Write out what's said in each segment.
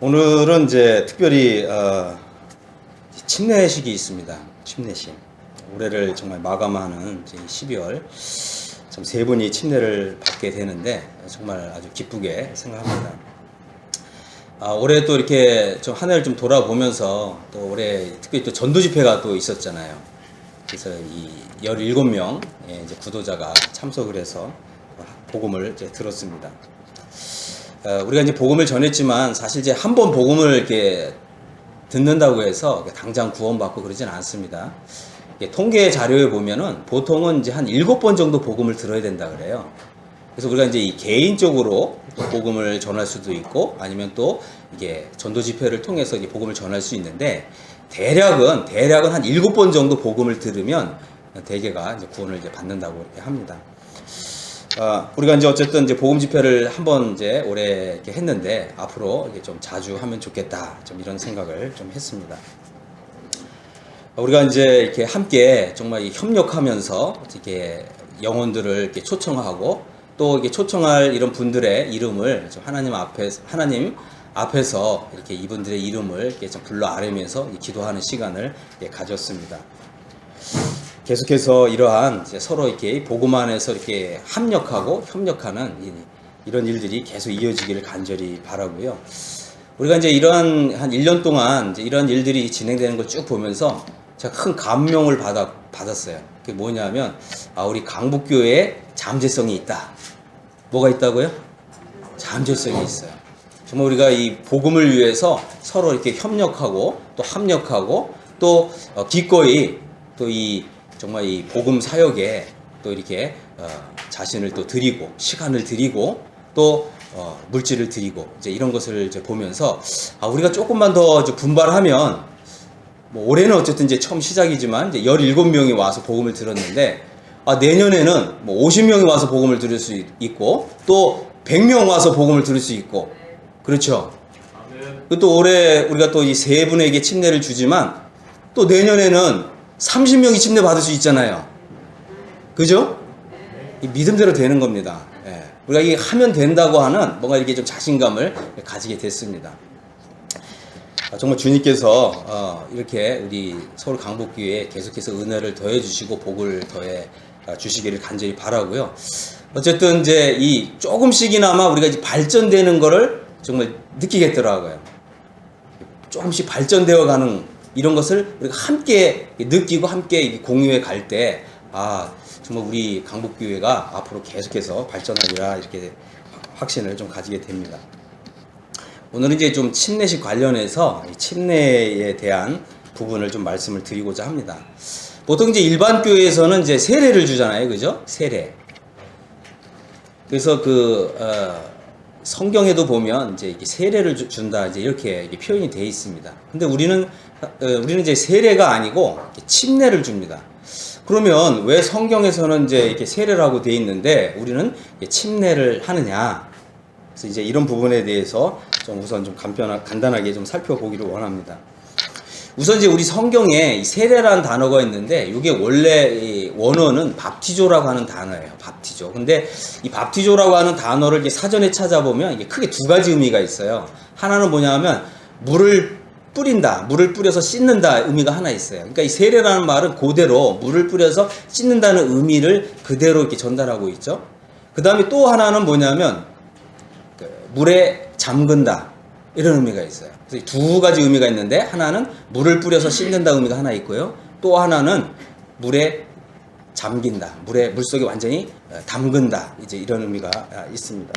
오늘은 이제 특별히 침례식이 있습니다. 침례식. 올해를 정말 마감하는 이제 12월 참 세 분이 침례를 받게 되는데 정말 아주 기쁘게 생각합니다. 올해 또 이렇게 좀 한 해를 좀 돌아보면서 또 올해 특별히 또 전도 집회가 또 있었잖아요. 그래서 이 17명 이제 구도자가 참석을 해서 복음을 이제 들었습니다. 우리가 이제 복음을 전했지만 사실 이제 한 번 복음을 이렇게 듣는다고 해서 당장 구원받고 그러진 않습니다. 통계 자료에 보면은 보통은 이제 한 7번 정도 복음을 들어야 된다 그래요. 그래서 우리가 이제 이 개인적으로 복음을 전할 수도 있고 아니면 또 이게 전도 집회를 통해서 이제 복음을 전할 수 있는데 대략은 한 7번 정도 복음을 들으면 대개가 이제 구원을 이제 받는다고 합니다. 우리가 이제 어쨌든 이제 복음 집회를 한번 이제 올해 이렇게 했는데 앞으로 이게 좀 자주 하면 좋겠다. 좀 이런 생각을 좀 했습니다. 우리가 이제 이렇게 함께 정말 협력하면서 이렇게 영혼들을 이렇게 초청하고 또 이게 초청할 이런 분들의 이름을 좀 하나님 앞에서 이렇게 이분들의 이름을 이렇게 좀 불러 아뢰면서 기도하는 시간을 가졌습니다. 계속해서 이러한 서로 이렇게 복음 안에서 이렇게 합력하고 협력하는 이런 일들이 계속 이어지기를 간절히 바라고요. 우리가 이제 이러한 한 1년 동안 이제 이런 일들이 진행되는 걸 쭉 보면서 제가 큰 감명을 받았어요. 그게 뭐냐면, 우리 강북교회에 잠재성이 있다. 뭐가 있다고요? 잠재성이 있어요. 정말 우리가 이 복음을 위해서 서로 이렇게 협력하고 또 합력하고 또 기꺼이 또 정말 이 복음 사역에 또 이렇게 자신을 또 드리고 시간을 드리고 또 물질을 드리고 이제 이런 것을 이제 보면서 우리가 조금만 더 분발하면 뭐 올해는 어쨌든 이제 처음 시작이지만 이제 17명이 와서 복음을 들었는데 내년에는 뭐 50명이 와서 복음을 들을 수 있고 또 100명 와서 복음을 들을 수 있고 그렇죠. 또 올해 우리가 또 이 세 분에게 침례를 주지만 또 내년에는 30명이 침례 받을 수 있잖아요. 그죠? 이 믿음대로 되는 겁니다. 우리가 이게 하면 된다고 하는 뭔가 이렇게 좀 자신감을 가지게 됐습니다. 정말 주님께서 이렇게 우리 서울 강북교회에 계속해서 은혜를 더해 주시고 복을 더해 주시기를 간절히 바라고요. 어쨌든 이제 이 조금씩이나마 우리가 이제 발전되는 거를 정말 느끼겠더라고요. 조금씩 발전되어 가는 이런 것을 우리가 함께 느끼고 함께 공유해 갈 때, 정말 우리 강북교회가 앞으로 계속해서 발전하리라 이렇게 확신을 좀 가지게 됩니다. 오늘은 이제 좀 침례식 관련해서 침례에 대한 부분을 좀 말씀을 드리고자 합니다. 보통 이제 일반 교회에서는 이제 세례를 주잖아요. 그죠? 세례. 그래서 성경에도 보면 이제 세례를 준다 이렇게 표현이 되어 있습니다. 근데 우리는 이제 세례가 아니고 침례를 줍니다. 그러면 왜 성경에서는 이제 이렇게 세례라고 되어 있는데 우리는 침례를 하느냐? 그래서 이제 이런 부분에 대해서 좀 우선 좀 간단하게 좀 살펴보기를 원합니다. 우선 이제 우리 성경에 이 세례라는 단어가 있는데 이게 원래 이 원어는 밥티조라고 하는 단어예요. 밥티조. 근데 이 밥티조라고 하는 단어를 이제 사전에 찾아보면 이게 크게 두 가지 의미가 있어요. 하나는 뭐냐면 물을 뿌린다, 물을 뿌려서 씻는다 의미가 하나 있어요. 그러니까 이 세례라는 말은 그대로 물을 뿌려서 씻는다는 의미를 그대로 이렇게 전달하고 있죠. 그 다음에 또 하나는 뭐냐면 물에 잠근다 이런 의미가 있어요. 그래서 두 가지 의미가 있는데 하나는 물을 뿌려서 씻는다 의미가 하나 있고요. 또 하나는 물에 잠긴다, 물속에 완전히 담근다 이제 이런 의미가 있습니다.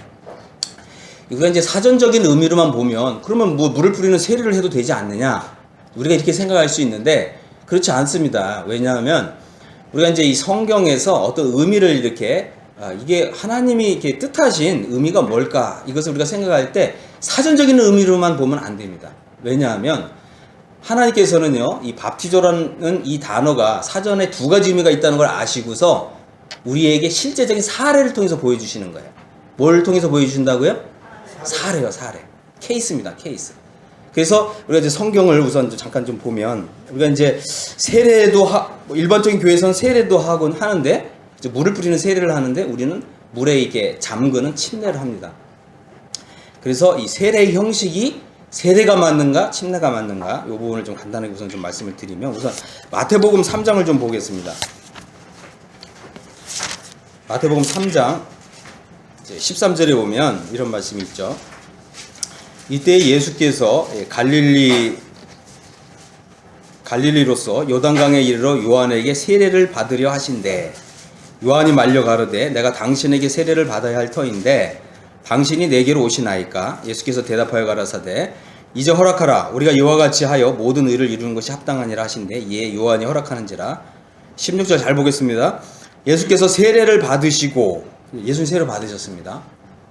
우리가 이제 사전적인 의미로만 보면 그러면 뭐 물을 뿌리는 세례를 해도 되지 않느냐 우리가 이렇게 생각할 수 있는데 그렇지 않습니다. 왜냐하면 우리가 이제 이 성경에서 어떤 의미를 이렇게 이게 하나님이 이렇게 뜻하신 의미가 뭘까 이것을 우리가 생각할 때 사전적인 의미로만 보면 안 됩니다. 왜냐하면 하나님께서는요 이 밥티조라는 이 단어가 사전에 두 가지 의미가 있다는 걸 아시고서 우리에게 실제적인 사례를 통해서 보여주시는 거예요. 뭘 통해서 보여주신다고요? 사례요, 사례. 케이스입니다, 케이스. 그래서 우리가 이제 성경을 우선 잠깐 좀 보면 우리가 이제 세례도 일반적인 교회에서는 세례도 하곤 하는데 이제 물을 뿌리는 세례를 하는데 우리는 물에 이렇게 잠그는 침례를 합니다. 그래서 이 세례 형식이 세례가 맞는가 침례가 맞는가 이 부분을 좀 간단하게 우선 좀 말씀을 드리면, 우선 마태복음 3장을 좀 보겠습니다. 마태복음 3장 13절에 보면 이런 말씀이 있죠. 이때 예수께서 갈릴리로서 요단강에 이르러 요한에게 세례를 받으려 하신대, 요한이 말려 가로되 내가 당신에게 세례를 받아야 할 터인데 당신이 내게로 오시나이까? 예수께서 대답하여 가라사대 이제 허락하라. 우리가 이와 같이 하여 모든 의를 이루는 것이 합당하니라 하신대, 예 요한이 허락하는지라. 16절 잘 보겠습니다. 예수께서 세례를 받으시고, 예수님 세례를 받으셨습니다.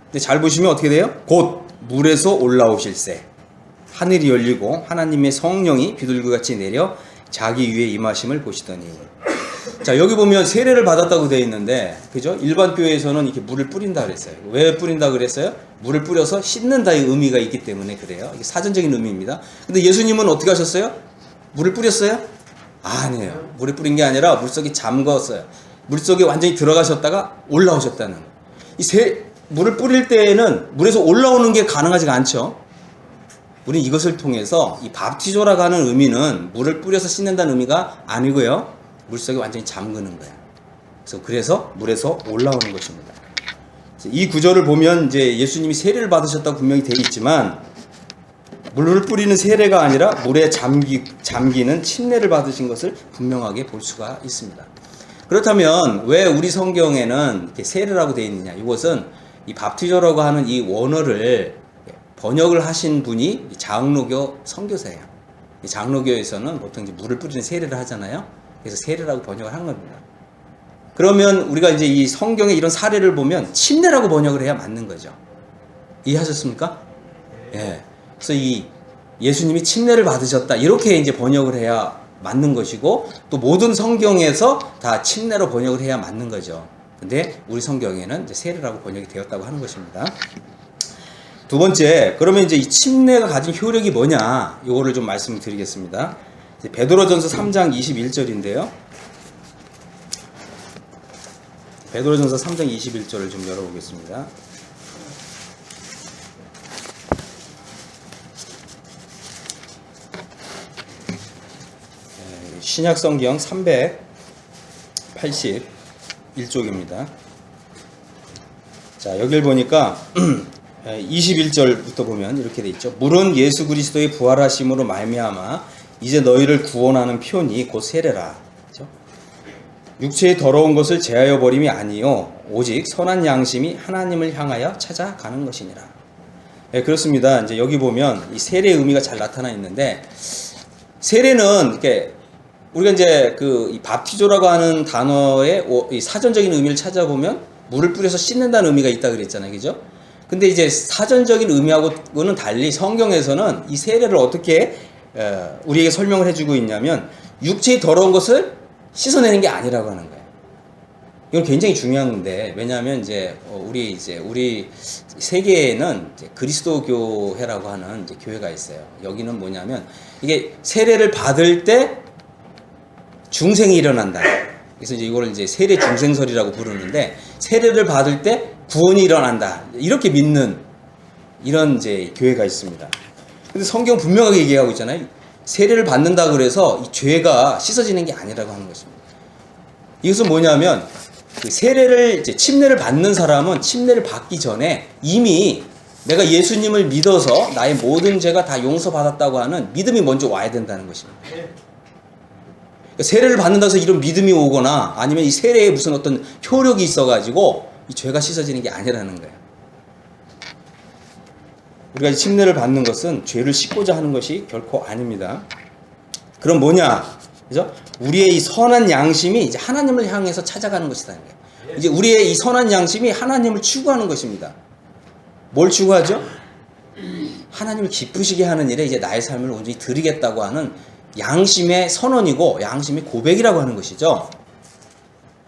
근데 잘 보시면 어떻게 돼요? 곧 물에서 올라오실세 하늘이 열리고 하나님의 성령이 비둘기같이 내려 자기 위에 임하심을 보시더니. 자, 여기 보면 세례를 받았다고 되어 있는데, 그죠? 일반 교회에서는 이렇게 물을 뿌린다 그랬어요. 왜 뿌린다 그랬어요? 물을 뿌려서 씻는다의 의미가 있기 때문에 그래요. 이게 사전적인 의미입니다. 근데 예수님은 어떻게 하셨어요? 물을 뿌렸어요? 아니에요. 물을 뿌린 게 아니라 물속에 잠궜어요. 물속에 완전히 들어가셨다가 올라오셨다는. 물을 뿌릴 때에는 물에서 올라오는 게 가능하지가 않죠. 우린 이것을 통해서 이 밥티조라고 하는 의미는 물을 뿌려서 씻는다는 의미가 아니고요. 물속에 완전히 잠그는 거예요. 그래서 물에서 올라오는 것입니다. 이 구절을 보면 이제 예수님이 세례를 받으셨다고 분명히 되어 있지만, 물을 뿌리는 세례가 아니라 물에 잠기는 침례를 받으신 것을 분명하게 볼 수가 있습니다. 그렇다면 왜 우리 성경에는 이렇게 세례라고 되어 있느냐? 이것은 이 밥티조라고 하는 이 원어를 번역을 하신 분이 장로교 선교사예요. 장로교에서는 보통 이제 물을 뿌리는 세례를 하잖아요. 그래서 세례라고 번역을 한 겁니다. 그러면 우리가 이제 이 성경의 이런 사례를 보면 침례라고 번역을 해야 맞는 거죠. 이해하셨습니까? 예. 그래서 이 예수님이 침례를 받으셨다, 이렇게 이제 번역을 해야 맞는 것이고, 또 모든 성경에서 다 침례로 번역을 해야 맞는 거죠. 근데 우리 성경에는 이제 세례라고 번역이 되었다고 하는 것입니다. 두 번째, 그러면 이제 이 침례가 가진 효력이 뭐냐, 이거를 좀 말씀드리겠습니다. 베드로전서 3장 21절인데요. 베드로전서 3장 21절을 좀 열어보겠습니다. 신약성경 381쪽입니다. 자, 여길 보니까 21절부터 보면 이렇게 돼 있죠. 물은 예수 그리스도의 부활하심으로 말미암아 이제 너희를 구원하는 표니 곧 세례라. 그렇죠? 육체의 더러운 것을 제하여 버림이 아니요 오직 선한 양심이 하나님을 향하여 찾아가는 것이니라. 네, 그렇습니다. 이제 여기 보면 이 세례의 의미가 잘 나타나 있는데, 세례는 이렇게 우리가 이제 이 밥티조라고 하는 단어의 이 사전적인 의미를 찾아보면 물을 뿌려서 씻는다는 의미가 있다 그랬잖아요. 그죠? 근데 이제 사전적인 의미하고는 달리 성경에서는 이 세례를 어떻게 우리에게 설명을 해주고 있냐면, 육체의 더러운 것을 씻어내는 게 아니라고 하는 거예요. 이건 굉장히 중요한 건데, 왜냐하면 이제 우리 세계에는 이제 그리스도교회라고 하는 이제 교회가 있어요. 여기는 뭐냐면, 이게 세례를 받을 때 중생이 일어난다. 그래서 이제 이거를 이제 세례 중생설이라고 부르는데, 세례를 받을 때 구원이 일어난다, 이렇게 믿는 이런 이제 교회가 있습니다. 근데 성경 분명하게 얘기하고 있잖아요. 세례를 받는다 그래서 이 죄가 씻어지는 게 아니라고 하는 것입니다. 이것은 뭐냐면, 그 세례를 이제 침례를 받는 사람은 침례를 받기 전에 이미 내가 예수님을 믿어서 나의 모든 죄가 다 용서받았다고 하는 믿음이 먼저 와야 된다는 것입니다. 그러니까 세례를 받는다고 해서 이런 믿음이 오거나 아니면 이 세례에 무슨 어떤 효력이 있어가지고 이 죄가 씻어지는 게 아니라는 거예요. 우리가 침례를 받는 것은 죄를 씻고자 하는 것이 결코 아닙니다. 그럼 뭐냐? 그죠? 우리의 이 선한 양심이 이제 하나님을 향해서 찾아가는 것이라는 거예요. 이제 우리의 이 선한 양심이 하나님을 추구하는 것입니다. 뭘 추구하죠? 하나님을 기쁘시게 하는 일에 이제 나의 삶을 온전히 드리겠다고 하는 양심의 선언이고 양심의 고백이라고 하는 것이죠.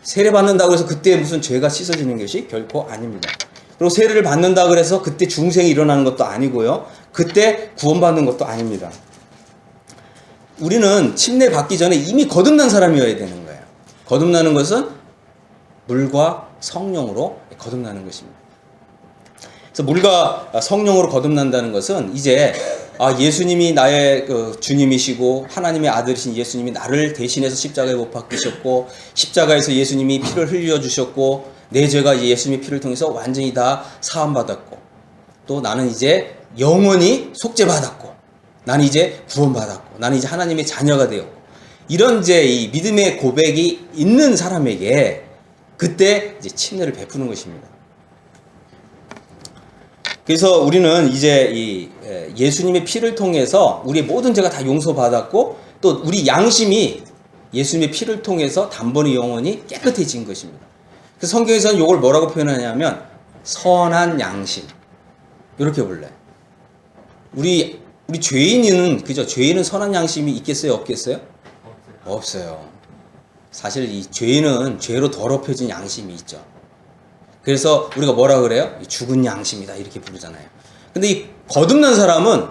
세례 받는다고 해서 그때 무슨 죄가 씻어지는 것이 결코 아닙니다. 그리고 세례를 받는다고 해서 그때 중생이 일어나는 것도 아니고요. 그때 구원받는 것도 아닙니다. 우리는 침례 받기 전에 이미 거듭난 사람이어야 되는 거예요. 거듭나는 것은 물과 성령으로 거듭나는 것입니다. 그래서 물과 성령으로 거듭난다는 것은 이제 예수님이 나의 그 주님이시고 하나님의 아들이신 예수님이 나를 대신해서 십자가에 못 박히셨고 십자가에서 예수님이 피를 흘려 주셨고 내 죄가 예수님의 피를 통해서 완전히 다 사함받았고 또 나는 이제 영원히 속죄받았고 나는 이제 구원받았고 나는 이제 하나님의 자녀가 되었고 이런 이제 이 믿음의 고백이 있는 사람에게 그때 이제 침례를 베푸는 것입니다. 그래서 우리는 이제 이 예수님의 피를 통해서 우리의 모든 죄가 다 용서받았고 또 우리 양심이 예수님의 피를 통해서 단번에 영원히 깨끗해진 것입니다. 그래서 성경에서는 이걸 뭐라고 표현하냐면 선한 양심 이렇게 불러요. 우리 죄인은 그죠? 죄인은 선한 양심이 있겠어요? 없겠어요? 없어요. 사실 이 죄인은 죄로 더럽혀진 양심이 있죠. 그래서 우리가 뭐라 그래요? 죽은 양심이다 이렇게 부르잖아요. 근데 이 거듭난 사람은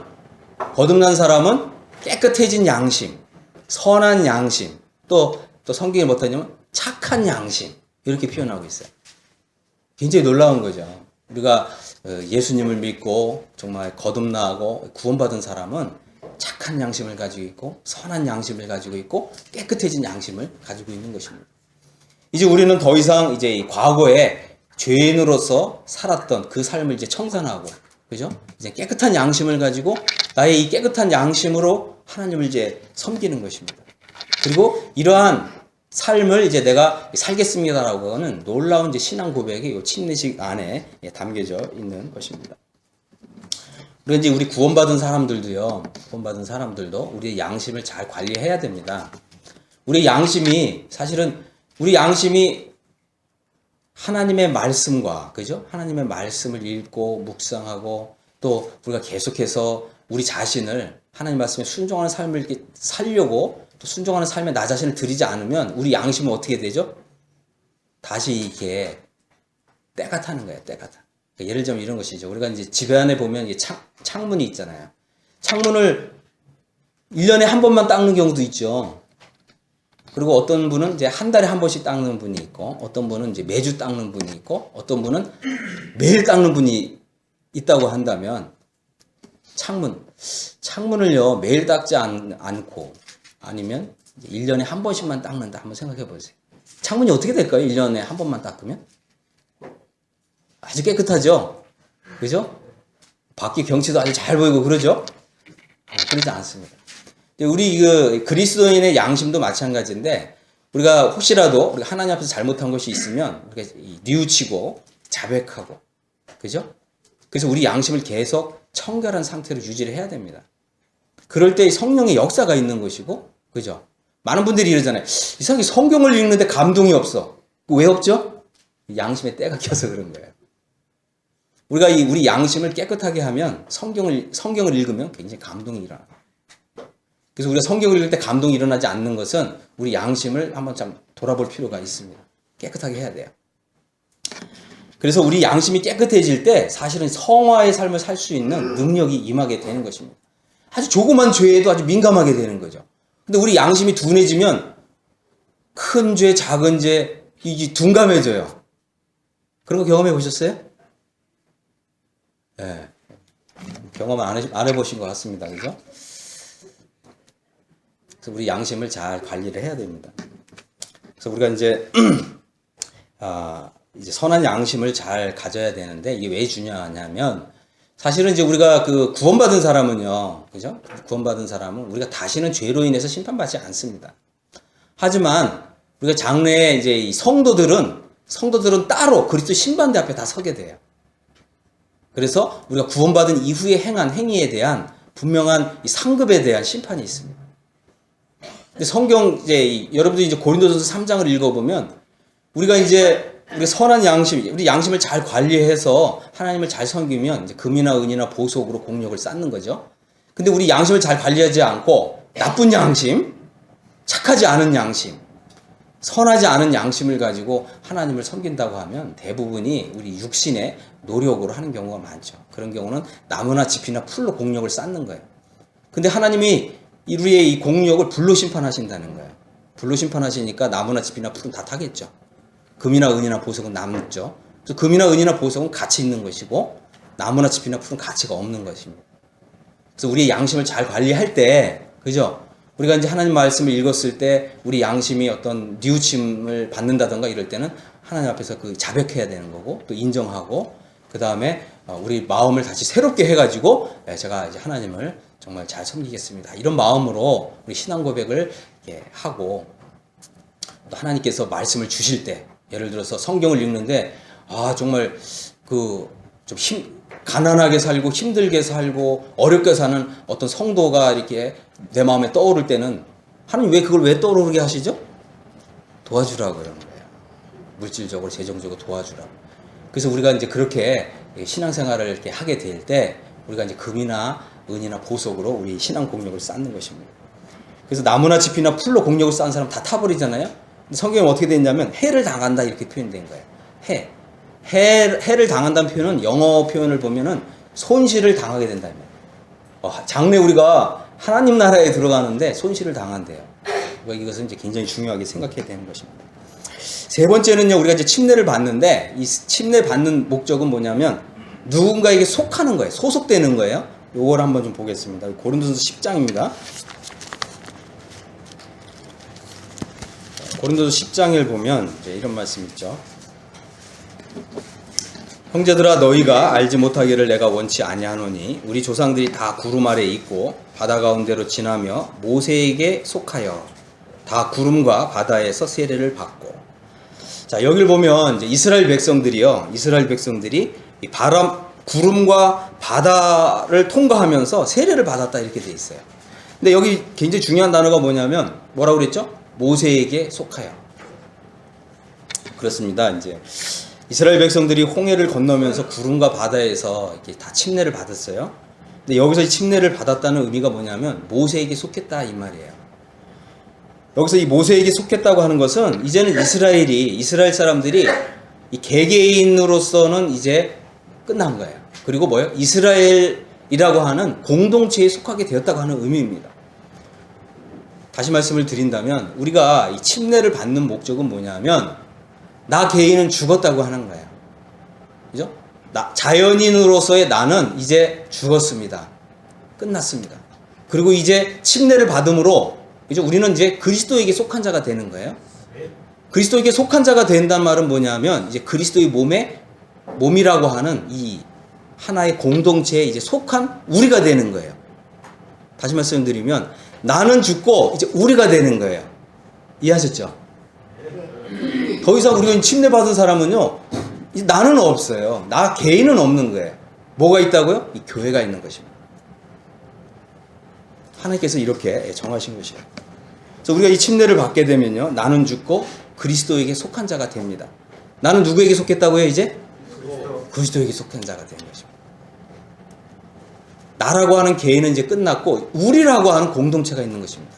깨끗해진 양심, 선한 양심, 또 성경에 뭐냐면 착한 양심 이렇게 표현하고 있어요. 굉장히 놀라운 거죠. 우리가 예수님을 믿고 정말 거듭나고 구원받은 사람은 착한 양심을 가지고 있고 선한 양심을 가지고 있고 깨끗해진 양심을 가지고 있는 것입니다. 이제 우리는 더 이상 이제 이 과거에 죄인으로서 살았던 그 삶을 이제 청산하고, 그죠? 이제 깨끗한 양심을 가지고 나의 이 깨끗한 양심으로 하나님을 이제 섬기는 것입니다. 그리고 이러한 삶을 이제 내가 살겠습니다라고 하는 놀라운 이제 신앙 고백이 이 침례식 안에 담겨져 있는 것입니다. 그리고 이제 우리 구원받은 사람들도 우리의 양심을 잘 관리해야 됩니다. 우리 양심이 하나님의 말씀과, 그죠? 하나님의 말씀을 읽고 묵상하고 또 우리가 계속해서 우리 자신을 하나님 말씀에 순종하는 삶을 이렇게 살려고 또 순종하는 삶에 나 자신을 들이지 않으면 우리 양심은 어떻게 되죠? 다시 이렇게 때가 타는 거예요, 때가 타. 그러니까 예를 들면 이런 것이죠. 우리가 이제 집에 안에 보면 창문이 있잖아요. 창문을 1년에 한 번만 닦는 경우도 있죠. 그리고 어떤 분은 이제 한 달에 한 번씩 닦는 분이 있고, 어떤 분은 이제 매주 닦는 분이 있고, 어떤 분은 매일 닦는 분이 있다고 한다면, 창문을요, 매일 닦지 않고, 아니면 1년에 한 번씩만 닦는다. 한번 생각해 보세요. 창문이 어떻게 될까요? 1년에 한 번만 닦으면? 아주 깨끗하죠? 그죠? 밖에 경치도 아주 잘 보이고 그러죠? 그러지 않습니다. 우리 그리스도인의 양심도 마찬가지인데 우리가 혹시라도 우리가 하나님 앞에서 잘못한 것이 있으면 우리가 뉘우치고 자백하고 그죠? 그래서 우리 양심을 계속 청결한 상태로 유지를 해야 됩니다. 그럴 때 성령의 역사가 있는 것이고 그죠? 많은 분들이 이러잖아요. 이상하게 성경을 읽는데 감동이 없어. 왜 없죠? 양심에 때가 껴서 그런 거예요. 우리가 우리 양심을 깨끗하게 하면 성경을 읽으면 굉장히 감동이 일어나요. 그래서 우리가 성경을 읽을 때 감동이 일어나지 않는 것은 우리 양심을 한번 좀 돌아볼 필요가 있습니다. 깨끗하게 해야 돼요. 그래서 우리 양심이 깨끗해질 때 사실은 성화의 삶을 살 수 있는 능력이 임하게 되는 것입니다. 아주 조그만 죄에도 아주 민감하게 되는 거죠. 근데 우리 양심이 둔해지면 큰 죄, 작은 죄, 이게 둔감해져요. 그런 거 경험해 보셨어요? 네. 경험 안 해보신 것 같습니다. 그죠? 그래서 우리 양심을 잘 관리를 해야 됩니다. 그래서 우리가 이제 이제 선한 양심을 잘 가져야 되는데 이게 왜 중요하냐면 사실은 이제 우리가 구원받은 사람은요, 그죠? 구원받은 사람은 우리가 다시는 죄로 인해서 심판받지 않습니다. 하지만 우리가 장래에 이제 이 성도들은 따로 그리스도 심판대 앞에 다 서게 돼요. 그래서 우리가 구원받은 이후에 행한 행위에 대한 분명한 이 상급에 대한 심판이 있습니다. 근데 성경 여러분들이 이제 고린도전서 3장을 읽어보면 우리가 우리 선한 양심, 우리 양심을 잘 관리해서 하나님을 잘 섬기면 이제 금이나 은이나 보석으로 공력을 쌓는 거죠. 근데 우리 양심을 잘 관리하지 않고 나쁜 양심, 착하지 않은 양심, 선하지 않은 양심을 가지고 하나님을 섬긴다고 하면 대부분이 우리 육신의 노력으로 하는 경우가 많죠. 그런 경우는 나무나 짚이나 풀로 공력을 쌓는 거예요. 근데 하나님이 우리의 이 공력을 불로 심판하신다는 거예요. 불로 심판하시니까 나무나 짚이나 풀은 다 타겠죠. 금이나 은이나 보석은 남죠. 그래서 금이나 은이나 보석은 가치 있는 것이고 나무나 짚이나 풀은 가치가 없는 것입니다. 그래서 우리의 양심을 잘 관리할 때, 그죠? 우리가 이제 하나님 말씀을 읽었을 때 우리 양심이 어떤 뉘우침을 받는다던가 이럴 때는 하나님 앞에서 그 자백해야 되는 거고, 또 인정하고, 그 다음에 우리 마음을 다시 새롭게 해가지고 제가 이제 하나님을 정말 잘 섬기겠습니다. 이런 마음으로 우리 신앙 고백을 하고, 또 하나님께서 말씀을 주실 때, 예를 들어서 성경을 읽는데 정말 좀 가난하게 살고 힘들게 살고 어렵게 사는 어떤 성도가 이렇게 내 마음에 떠오를 때는 하나님 그걸 왜 떠오르게 하시죠? 도와주라고 그러는 거예요. 물질적으로 재정적으로 도와주라고. 그래서 우리가 이제 그렇게 신앙생활을 이렇게 하게 될 때 우리가 이제 금이나 은이나 보석으로 우리 신앙 공력을 쌓는 것입니다. 그래서 나무나 짚이나 풀로 공력을 쌓은 사람 다 타버리잖아요. 근데 성경에 어떻게 되어 있냐면 해를 당한다 이렇게 표현된 거예요. 해를 당한다는 표현은 영어 표현을 보면은 손실을 당하게 된다는 거예요. 장래 우리가 하나님 나라에 들어가는데 손실을 당한대요. 이것은 이제 굉장히 중요하게 생각해야 되는 것입니다. 세 번째는요, 우리가 이제 침례를 받는데 이 침례 받는 목적은 뭐냐면 누군가에게 속하는 거예요. 소속되는 거예요. 요걸 한번 좀 보겠습니다. 고린도전서 10장입니다. 고린도전서 10장을 보면 이제 이런 말씀 있죠. 형제들아 너희가 알지 못하기를 내가 원치 아니하노니 우리 조상들이 다 구름 아래에 있고 바다 가운데로 지나며 모세에게 속하여 다 구름과 바다에서 세례를 받고. 자, 여기를 보면 이제 이스라엘 백성들이 이 구름과 바다를 통과하면서 세례를 받았다 이렇게 돼 있어요. 근데 여기 굉장히 중요한 단어가 뭐냐면 뭐라고 그랬죠? 모세에게 속하여. 그렇습니다. 이제 이스라엘 백성들이 홍해를 건너면서 구름과 바다에서 이렇게 다 침례를 받았어요. 근데 여기서 이 침례를 받았다는 의미가 뭐냐면 모세에게 속했다 이 말이에요. 여기서 이 모세에게 속했다고 하는 것은 이제는 이스라엘 사람들이 이 개개인으로서는 이제 끝난 거예요. 그리고 뭐예요? 이스라엘이라고 하는 공동체에 속하게 되었다고 하는 의미입니다. 다시 말씀을 드린다면 우리가 이 침례를 받는 목적은 뭐냐면 나 개인은 죽었다고 하는 거예요. 그죠? 자연인으로서의 나는 이제 죽었습니다. 끝났습니다. 그리고 이제 침례를 받음으로 이제 우리는 이제 그리스도에게 속한 자가 되는 거예요. 그리스도에게 속한 자가 된다는 말은 뭐냐면 이제 그리스도의 몸이라고 하는 이 하나의 공동체에 이제 속한 우리가 되는 거예요. 다시 말씀드리면 나는 죽고 이제 우리가 되는 거예요. 이해하셨죠? 더 이상 우리가 침례 받은 사람은요, 나는 없어요. 나 개인은 없는 거예요. 뭐가 있다고요? 이 교회가 있는 것입니다. 하나님께서 이렇게 정하신 것이에요. 그래서 우리가 이 침례를 받게 되면요, 나는 죽고 그리스도에게 속한 자가 됩니다. 나는 누구에게 속했다고요, 이제? 그리스도에게 속한 자가 되는 것입니다. 나라고 하는 개인은 이제 끝났고, 우리라고 하는 공동체가 있는 것입니다.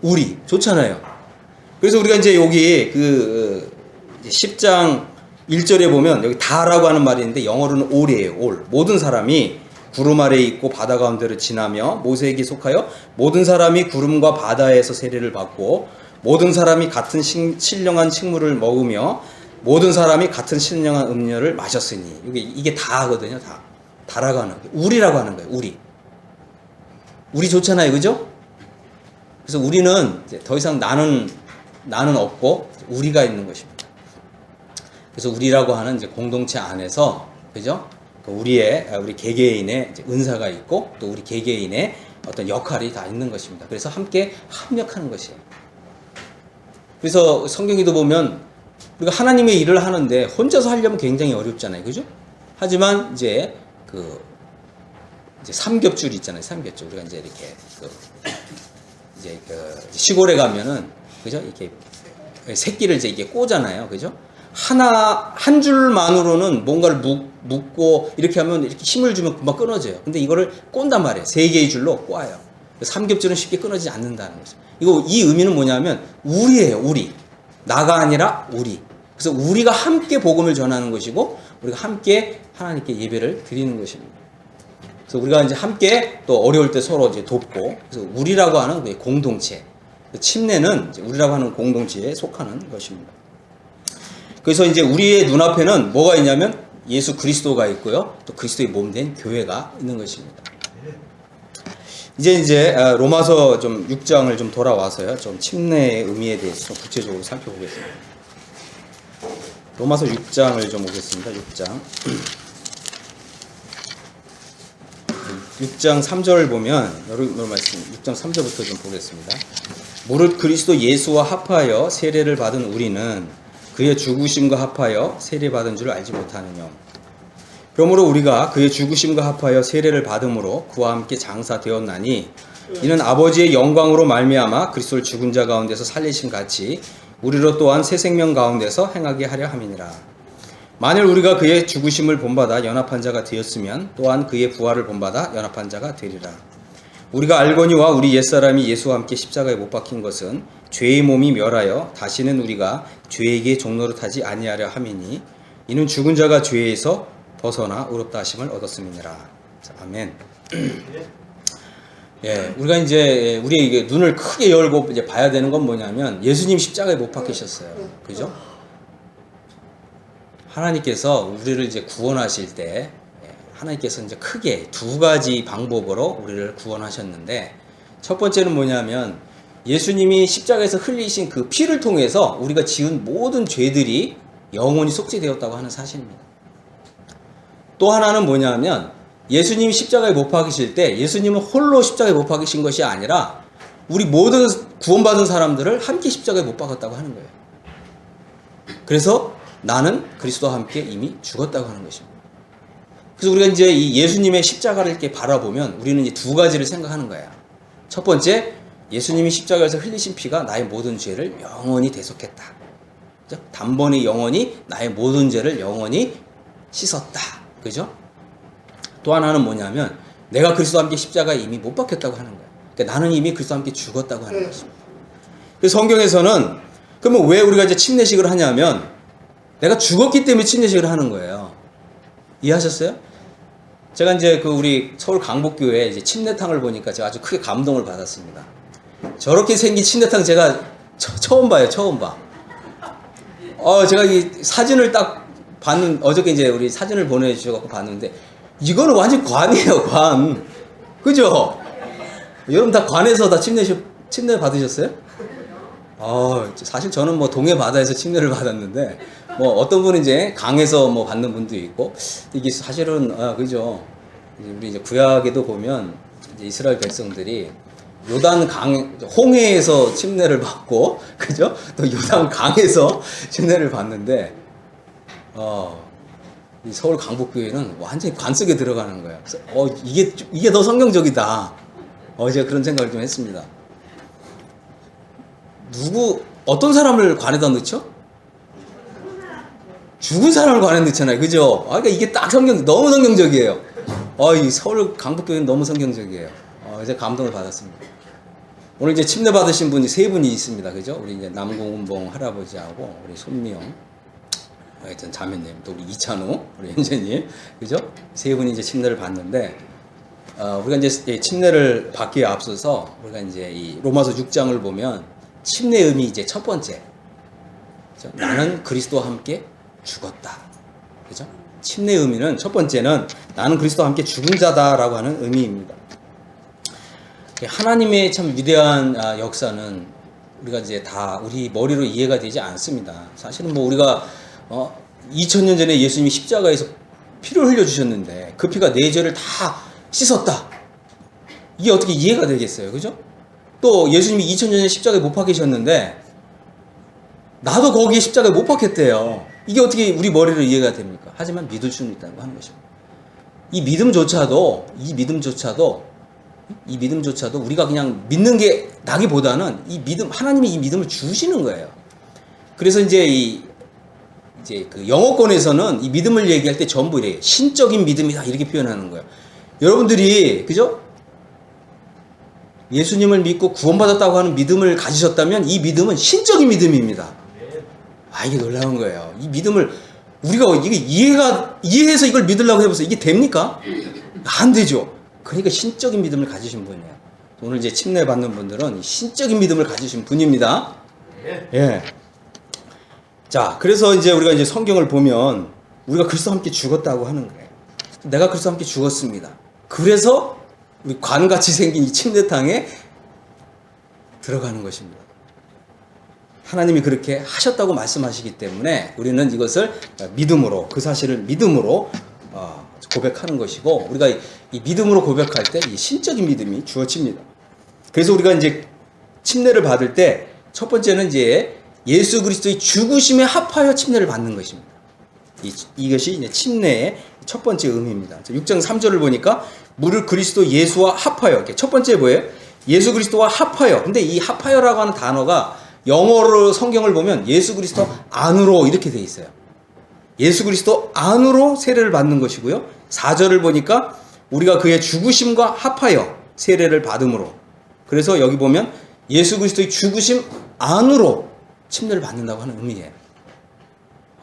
우리. 좋잖아요. 그래서 우리가 이제 여기 10장 1절에 보면 여기 다라고 하는 말이 있는데 영어로는 all이에요. all. 모든 사람이 구름 아래에 있고 바다 가운데를 지나며 모세에게 속하여 모든 사람이 구름과 바다에서 세례를 받고 모든 사람이 같은 신령한 식물을 먹으며 모든 사람이 같은 신령한 음료를 마셨으니 이게 다거든요. 다라고 하는 거예요. 우리라고 하는 거예요. 우리 좋잖아요. 그죠? 그래서 우리는 이제 더 이상 나는 없고 우리가 있는 것입니다. 그래서 우리라고 하는 이제 공동체 안에서, 그죠? 우리 개개인의 이제 은사가 있고 또 우리 개개인의 어떤 역할이 다 있는 것입니다. 그래서 함께 합력하는 것이에요. 그래서 성경에도 보면 우리가 하나님의 일을 하는데 혼자서 하려면 굉장히 어렵잖아요. 그죠? 하지만 이제 이제 삼겹줄 있잖아요. 삼겹줄. 우리가 이제 이렇게 시골에 가면은, 그죠? 이렇게 새끼를 이제 이게 꼬잖아요. 그죠? 한 줄만으로는 뭔가를 묶고 이렇게 하면 이렇게 힘을 주면 금방 끊어져요. 근데 이거를 꼰단 말이에요. 3개의 줄로 꼬아요. 삼겹줄은 쉽게 끊어지지 않는다는 거죠. 이 의미는 뭐냐면 우리예요. 우리. 나가 아니라 우리. 그래서 우리가 함께 복음을 전하는 것이고 우리가 함께 하나님께 예배를 드리는 것입니다. 그래서 우리가 이제 함께 또 어려울 때 서로 이제 돕고, 그래서 우리라고 하는 공동체. 침례는 이제 우리라고 하는 공동체에 속하는 것입니다. 그래서 이제 우리의 눈앞에는 뭐가 있냐면 예수 그리스도가 있고요. 또 그리스도의 몸 된 교회가 있는 것입니다. 이제 로마서 좀 6장을 좀 돌아와서요. 좀 침례의 의미에 대해서 좀 구체적으로 살펴보겠습니다. 로마서 6장을 좀 보겠습니다. 6장 3절 보면 여러분 말씀 6장 3절부터 좀 보겠습니다. 무릇 그리스도 예수와 합하여 세례를 받은 우리는 그의 죽으심과 합하여 세례받은 줄 알지 못하느냐. 그러므로 우리가 그의 죽으심과 합하여 세례를 받음으로 그와 함께 장사되었나니 이는 아버지의 영광으로 말미암아 그리스도를 죽은 자 가운데서 살리심 같이 우리로 또한 새 생명 가운데서 행하게 하려 함이니라. 만일 우리가 그의 죽으심을 본받아 연합한 자가 되었으면 또한 그의 부활을 본받아 연합한 자가 되리라. 우리가 알거니와 우리 옛사람이 예수와 함께 십자가에 못 박힌 것은 죄의 몸이 멸하여 다시는 우리가 죄에게 종노릇하지 아니하려 함이니 이는 죽은 자가 죄에서 벗어나 의롭다 하심을 얻었음이니라. 아멘. 예, 우리가 이제 우리의 이게 눈을 크게 열고 이제 봐야 되는 건 뭐냐면 예수님 십자가에 못 박히셨어요. 그죠? 하나님께서 우리를 이제 구원하실 때 하나님께서 이제 크게 두 가지 방법으로 우리를 구원하셨는데 첫 번째는 뭐냐면 예수님이 십자가에서 흘리신 그 피를 통해서 우리가 지은 모든 죄들이 영원히 속죄되었다고 하는 사실입니다. 또 하나는 뭐냐면 예수님이 십자가에 못 박히실 때 예수님은 홀로 십자가에 못 박히신 것이 아니라 우리 모든 구원받은 사람들을 함께 십자가에 못 박았다고 하는 거예요. 그래서 나는 그리스도와 함께 이미 죽었다고 하는 것입니다. 그래서 우리가 이제 이 예수님의 십자가를 이렇게 바라보면 우리는 이제 두 가지를 생각하는 거예요. 첫 번째, 예수님이 십자가에서 흘리신 피가 나의 모든 죄를 영원히 대속했다. 그죠? 단번에 영원히 나의 모든 죄를 영원히 씻었다. 그죠? 또 하나는 뭐냐면 내가 그리스도와 함께 십자가에 이미 못 박혔다고 하는 거예요. 그러니까 나는 이미 그리스도와 함께 죽었다고 하는 것입니다. 그래서 성경에서는 그러면 왜 우리가 이제 침례식을 하냐면 내가 죽었기 때문에 침례식을 하는 거예요. 이해하셨어요? 제가 이제 그 우리 서울 강북교회 이제 침례탕을 보니까 제가 아주 크게 감동을 받았습니다. 저렇게 생긴 침례탕 제가 처음 봐요. 처음 봐. 제가 이 사진을 딱 어저께 이제 우리 사진을 보내주셔서 봤는데, 이거는 완전 관이에요, 관. 그죠? 여러분 다 관에서 다 침례 받으셨어요? 사실 저는 뭐 동해 바다에서 침례를 받았는데, 뭐 어떤 분은 이제 강에서 뭐 받는 분도 있고, 이게 사실은, 그죠? 우리 이제 구약에도 보면, 이제 이스라엘 백성들이 요단 홍해에서 침례를 받고, 그죠? 또 요단 강에서 침례를 받는데, 이 서울 강북교회는 완전히 관 속에 들어가는 거예요. 그래서 이게 더 성경적이다. 제가 그런 생각을 좀 했습니다. 어떤 사람을 관에다 넣죠? 죽은 사람을 관에 넣잖아요. 그죠? 그러니까 이게 딱 너무 성경적이에요. 이 서울 강북교회는 너무 성경적이에요. 제가 감동을 받았습니다. 오늘 이제 침례 받으신 분이 세 분이 있습니다. 그죠? 우리 이제 남궁은봉 할아버지하고 우리 손미영, 하여튼 자매님, 또 우리 이찬우, 우리 현재님, 그죠? 세 분이 이제 침례를 받는데, 우리가 이제 침례를 받기에 앞서서 우리가 이제 이 로마서 6장을 보면 침례의 의미 이제 첫 번째, 그죠? 나는 그리스도와 함께 죽었다, 그죠? 침례의 의미는 첫 번째는 나는 그리스도와 함께 죽은 자다라고 하는 의미입니다. 하나님의 참 위대한 역사는 우리가 이제 다 우리 머리로 이해가 되지 않습니다. 사실은 뭐 우리가 2000년 전에 예수님이 십자가에서 피를 흘려주셨는데 그 피가 내 죄를 다 씻었다. 이게 어떻게 이해가 되겠어요? 그죠? 또 예수님이 2000년 전에 십자가에 못 박히셨는데 나도 거기에 십자가에 못 박혔대요. 이게 어떻게 우리 머리로 이해가 됩니까? 하지만 믿을 수는 있다고 하는 것입니다. 이 믿음조차도 우리가 그냥 믿는 게 나기보다는 하나님이 이 믿음을 주시는 거예요. 그래서 이제 그 영어권에서는 이 믿음을 얘기할 때 전부 이래요. 신적인 믿음이다, 이렇게 표현하는 거예요. 여러분들이, 그죠? 예수님을 믿고 구원받았다고 하는 믿음을 가지셨다면 이 믿음은 신적인 믿음입니다. 이게 놀라운 거예요. 이 믿음을 우리가 이해해서 이걸 믿으려고 해보세요. 이게 됩니까? 안 되죠. 그러니까 신적인 믿음을 가지신 분이에요. 오늘 이제 침례 받는 분들은 신적인 믿음을 가지신 분입니다. 예. 자, 그래서 이제 우리가 이제 성경을 보면 우리가 그리스도와 함께 죽었다고 하는 거예요. 내가 그리스도와 함께 죽었습니다. 그래서 우리 관같이 생긴 이 침례탕에 들어가는 것입니다. 하나님이 그렇게 하셨다고 말씀하시기 때문에 우리는 이것을 믿음으로, 그 사실을 믿음으로 고백하는 것이고, 우리가 이 믿음으로 고백할 때 이 신적인 믿음이 주어집니다. 그래서 우리가 이제 침례를 받을 때 첫 번째는 이제 예수 그리스도의 죽으심에 합하여 침례를 받는 것입니다. 이것이 이제 침례의 첫 번째 의미입니다. 6장 3절을 보니까 물을 그리스도 예수와 합하여, 첫 번째 뭐예요? 예수 그리스도와 합하여. 근데 이 합하여라고 하는 단어가 영어로 성경을 보면 예수 그리스도 안으로 이렇게 돼 있어요. 예수 그리스도 안으로 세례를 받는 것이고요. 4절을 보니까 우리가 그의 죽으심과 합하여 세례를 받음으로. 그래서 여기 보면 예수 그리스도의 죽으심 안으로 침례를 받는다고 하는 의미예요.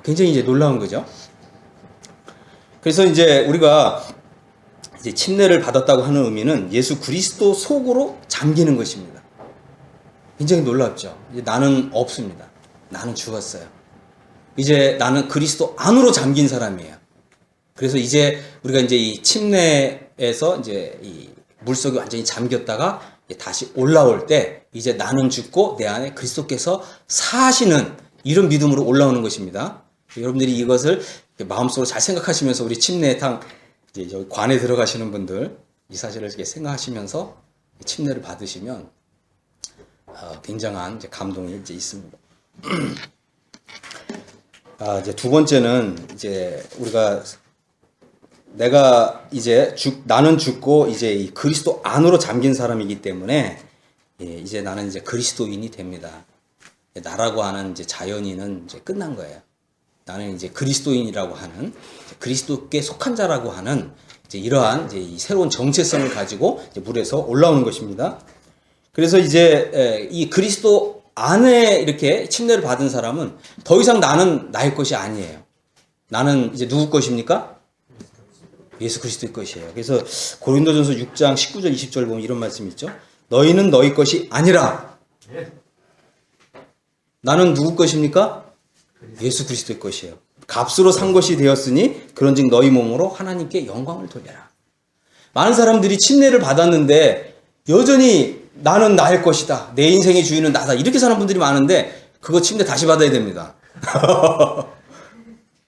굉장히 이제 놀라운 거죠. 그래서 이제 우리가 이제 침례를 받았다고 하는 의미는 예수 그리스도 속으로 잠기는 것입니다. 굉장히 놀랍죠. 이제 나는 없습니다. 나는 죽었어요. 이제 나는 그리스도 안으로 잠긴 사람이에요. 그래서 이제 우리가 이제 이 침례에서 이제 이 물속에 완전히 잠겼다가 다시 올라올 때 이제 나는 죽고 내 안에 그리스도께서 사시는 이런 믿음으로 올라오는 것입니다. 여러분들이 이것을 마음속으로 잘 생각하시면서 우리 침례탕 이제 여기 관에 들어가시는 분들 이 사실을 이렇게 생각하시면서 침례를 받으시면 굉장한 이제 감동이 이제 있습니다. 이제 두 번째는 이제 우리가 내가 이제 나는 죽고 이제 이 그리스도 안으로 잠긴 사람이기 때문에 이제 나는 이제 그리스도인이 됩니다. 나라고 하는 이제 자연인은 이제 끝난 거예요. 나는 이제 그리스도인이라고 하는 그리스도께 속한 자라고 하는 이제 이러한 이제 이 새로운 정체성을 가지고 이제 물에서 올라오는 것입니다. 그래서 이제 이 그리스도 안에 이렇게 침례를 받은 사람은 더 이상 나는 나의 것이 아니에요. 나는 이제 누구 것입니까? 예수 그리스도의 것이에요. 그래서 고린도전서 6장 19절 20절 보면 이런 말씀이 있죠. 너희는 너희 것이 아니라. 나는 누구 것입니까? 예수 그리스도의 것이에요. 값으로 산 것이 되었으니 그런즉 너희 몸으로 하나님께 영광을 돌려라. 많은 사람들이 침례를 받았는데 여전히 나는 나의 것이다. 내 인생의 주인은 나다. 이렇게 사는 분들이 많은데 그거 침례 다시 받아야 됩니다.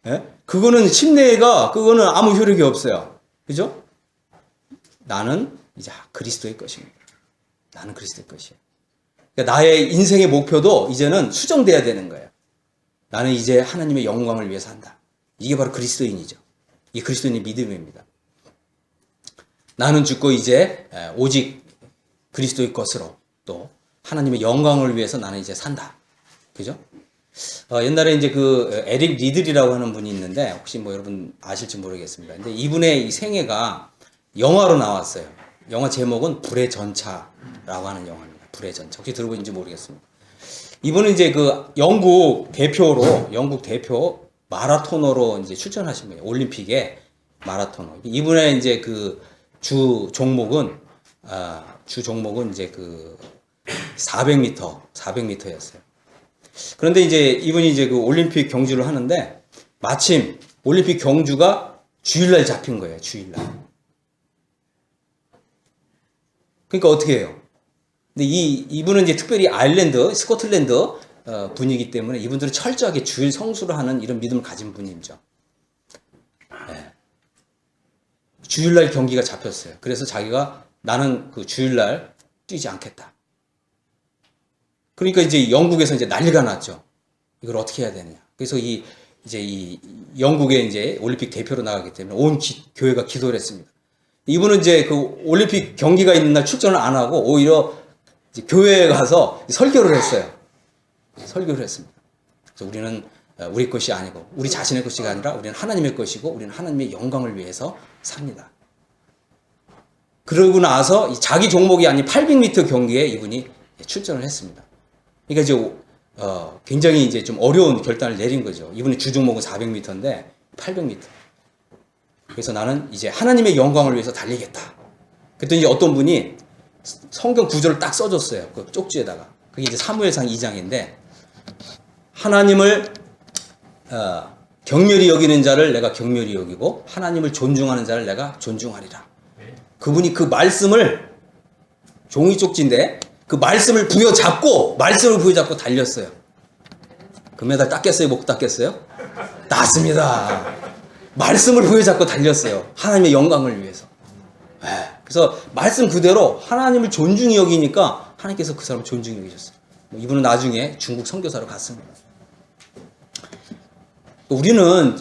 네? 그거는 침례가 그거는 아무 효력이 없어요. 그죠? 나는 이제 그리스도의 것입니다. 나는 그리스도의 것이에요. 그러니까 나의 인생의 목표도 이제는 수정돼야 되는 거예요. 나는 이제 하나님의 영광을 위해서 한다. 이게 바로 그리스도인이죠. 이 그리스도인의 믿음입니다. 나는 죽고 이제 오직 그리스도의 것으로 또 하나님의 영광을 위해서 나는 이제 산다. 그죠? 옛날에 이제 그 에릭 리들이라고 하는 분이 있는데 혹시 뭐 여러분 아실지 모르겠습니다. 근데 이분의 이 생애가 영화로 나왔어요. 영화 제목은 불의 전차라고 하는 영화입니다. 불의 전차. 혹시 들어보신지 모르겠습니다. 이분은 이제 그 영국 대표 마라토너로 이제 출전하신 거예요. 올림픽에 마라토너. 이분의 이제 그 주 종목은 이제 그 400m였어요. 그런데 이제 이분이 이제 그 올림픽 경주를 하는데 마침 올림픽 경주가 주일날 잡힌 거예요. 주일날. 그러니까 어떻게 해요? 근데 이분은 이제 특별히 아일랜드, 스코틀랜드 분이기 때문에 이분들은 철저하게 주일 성수를 하는 이런 믿음을 가진 분이죠. 네. 주일날 경기가 잡혔어요. 그래서 자기가 나는 그 주일날 뛰지 않겠다. 그러니까 이제 영국에서 이제 난리가 났죠. 이걸 어떻게 해야 되느냐. 그래서 이 영국의 이제 올림픽 대표로 나가기 때문에 온 교회가 기도를 했습니다. 이분은 이제 그 올림픽 경기가 있는 날 출전을 안 하고 오히려 이제 교회에 가서 설교를 했어요. 설교를 했습니다. 그래서 우리는 우리 것이 아니고 우리 자신의 것이 아니라 우리는 하나님의 것이고 우리는 하나님의 영광을 위해서 삽니다. 그러고 나서 자기 종목이 아닌 800m 경기에 이분이 출전을 했습니다. 그러니까 이제 굉장히 이제 좀 어려운 결단을 내린 거죠. 이분의 주 종목은 400m인데 800m. 그래서 나는 이제 하나님의 영광을 위해서 달리겠다. 그랬더니 이제 어떤 분이 성경 구절을 딱 써줬어요. 그 쪽지에다가. 그게 이제 사무엘상 2장인데 하나님을 경멸히 여기는 자를 내가 경멸히 여기고 하나님을 존중하는 자를 내가 존중하리라. 그분이 그 말씀을 종이 쪽지인데 그 말씀을 부여잡고 달렸어요. 금메달 땄겠어요? 못 땄겠어요? 땄습니다. 말씀을 부여잡고 달렸어요. 하나님의 영광을 위해서. 그래서 말씀 그대로 하나님을 존중히 여기니까 하나님께서 그 사람을 존중히 여기셨어요. 이분은 나중에 중국 선교사로 갔습니다. 우리는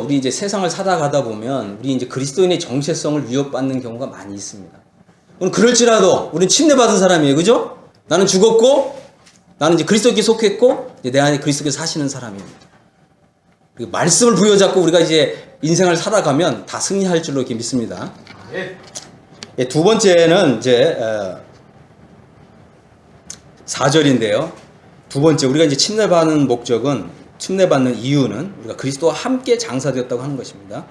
우리 이제 세상을 살아가다 보면 우리 이제 그리스도인의 정체성을 위협받는 경우가 많이 있습니다. 그럴지라도 우리는 침례받은 사람이에요. 그죠? 나는 죽었고 나는 이제 그리스도께 속했고 내 안에 그리스도께서 사시는 사람입니다. 그리고 말씀을 부여잡고 우리가 이제 인생을 살아가면 다 승리할 줄로 이렇게 믿습니다. 두 번째는 이제 4절인데요. 두 번째 우리가 이제 침례받는 이유는 우리가 그리스도와 함께 장사되었다고 하는 것입니다.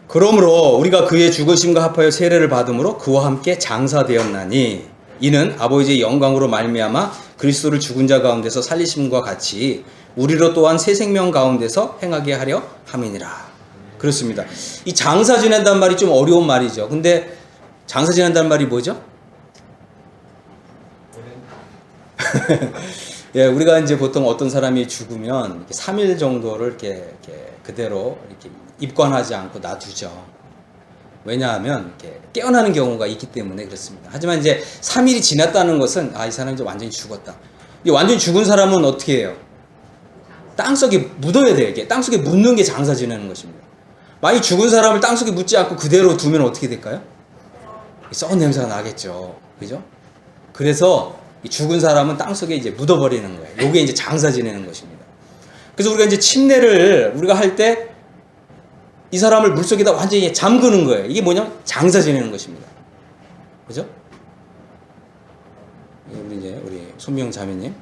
그러므로 우리가 그의 죽으심과 합하여 세례를 받음으로 그와 함께 장사되었나니 이는 아버지의 영광으로 말미암아 그리스도를 죽은 자 가운데서 살리심과 같이 우리로 또한 새 생명 가운데서 행하게 하려 함이니라. 그렇습니다. 이 장사 지낸다는 말이 좀 어려운 말이죠. 근데 장사 지낸다는 말이 뭐죠? 예, 우리가 이제 보통 어떤 사람이 죽으면 이렇게 3일 정도를 이렇게 그대로 이렇게 입관하지 않고 놔두죠. 왜냐하면 이렇게 깨어나는 경우가 있기 때문에 그렇습니다. 하지만 이제 3일이 지났다는 것은 이 사람이 이제 완전히 죽었다. 이 완전히 죽은 사람은 어떻게 해요? 땅속에 묻어야 돼요. 이게 땅속에 묻는 게 장사 지내는 것입니다. 만약 죽은 사람을 땅속에 묻지 않고 그대로 두면 어떻게 될까요? 썩은 냄새가 나겠죠. 그죠? 그래서 이 죽은 사람은 땅속에 이제 묻어버리는 거예요. 요게 이제 장사 지내는 것입니다. 그래서 우리가 이제 침례를 우리가 할 때 이 사람을 물속에다 완전히 잠그는 거예요. 이게 뭐냐? 장사 지내는 것입니다. 그죠? 우리 손미영 자매님